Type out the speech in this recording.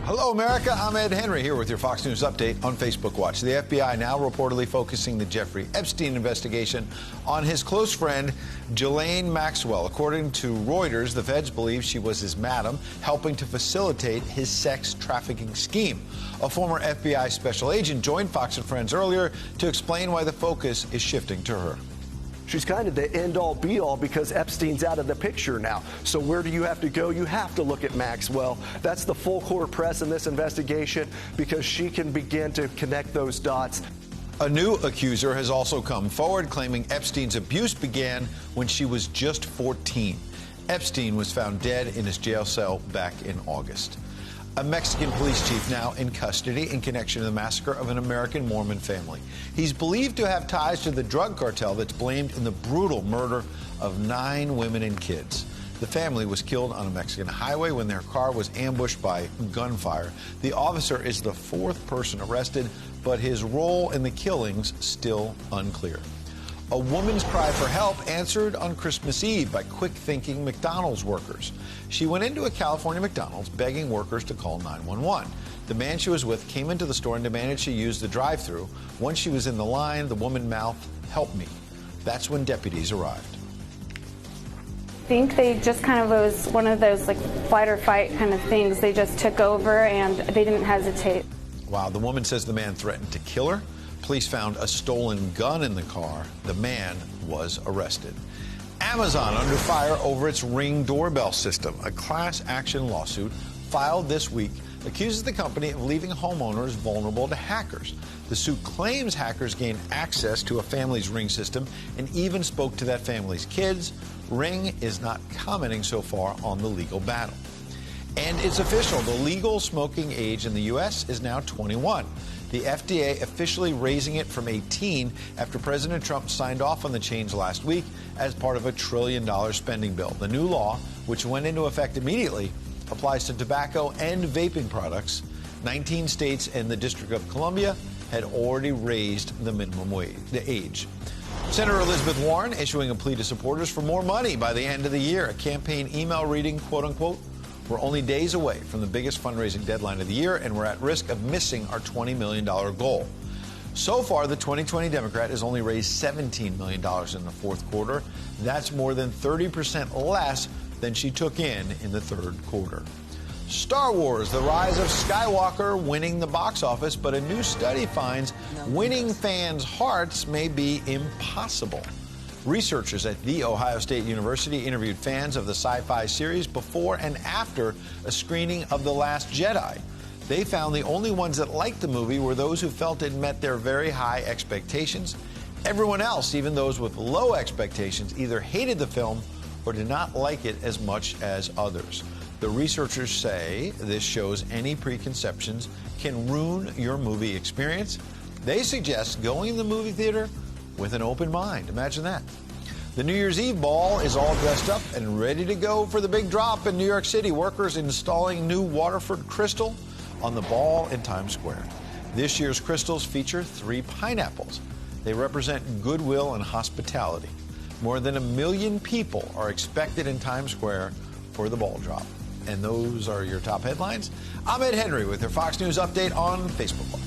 Hello, America. I'm Ed Henry here with your Fox News update on Facebook Watch. The FBI now reportedly focusing the Jeffrey Epstein investigation on his close friend, Ghislaine Maxwell. According to Reuters, the feds believe she was his madam, helping to facilitate his sex trafficking scheme. A former FBI special agent joined Fox and Friends earlier to explain why the focus is shifting to her. She's kind of the end-all, be-all because Epstein's out of the picture now. So where do you have to go? You have to look at Maxwell. That's the full court press in this investigation because she can begin to connect those dots. A new accuser has also come forward, claiming Epstein's abuse began when she was just 14. Epstein was found dead in his jail cell back in August. A Mexican police chief now in custody in connection to the massacre of an American Mormon family. He's believed to have ties to the drug cartel that's blamed in the brutal murder of 9 women and kids. The family was killed on a Mexican highway when their car was ambushed by gunfire. The officer is the 4th person arrested, but his role in the killings still unclear. A woman's cry for help answered on Christmas Eve by quick-thinking McDonald's workers. She went into a California McDonald's begging workers to call 911. The man she was with came into the store and demanded she use the drive-thru. Once she was in the line, the woman mouthed, "Help me." That's when deputies arrived. I think they just kind of was one of those like flight or fight kind of things. They just took over and they didn't hesitate. Wow, the woman says the man threatened to kill her. Police found a stolen gun in the car. The man was arrested. Amazon under fire over its Ring doorbell system. A class action lawsuit filed this week accuses the company of leaving homeowners vulnerable to hackers. The suit claims hackers gained access to a family's Ring system and even spoke to that family's kids. Ring is not commenting so far on the legal battle. And it's official. The legal smoking age in the U.S. is now 21. The FDA officially raising it from 18 after President Trump signed off on the change last week as part of a $1 trillion spending bill. The new law, which went into effect immediately, applies to tobacco and vaping products. 19 states and the District of Columbia had already raised the minimum age. Senator Elizabeth Warren issuing a plea to supporters for more money by the end of the year. A campaign email reading, quote unquote, "We're only days away from the biggest fundraising deadline of the year, and we're at risk of missing our $20 million goal." So far, the 2020 Democrat has only raised $17 million in the 4th quarter. That's more than 30% less than she took in the 3rd quarter. Star Wars, The Rise of Skywalker, winning the box office, but a new study finds winning fans' hearts may be impossible. Researchers at The Ohio State University interviewed fans of the sci-fi series before and after a screening of The Last Jedi. They found the only ones that liked the movie were those who felt it met their very high expectations. Everyone else, even those with low expectations, either hated the film or did not like it as much as others. The researchers say this shows any preconceptions can ruin your movie experience. They suggest going to the movie theater with an open mind. Imagine that. The New Year's Eve ball is all dressed up and ready to go for the big drop in New York City. Workers installing new Waterford crystal on the ball in Times Square. This year's crystals feature 3 pineapples. They represent goodwill and hospitality. More than 1 million people are expected in Times Square for the ball drop. And those are your top headlines. I'm Ed Henry with your Fox News update on Facebook Watch.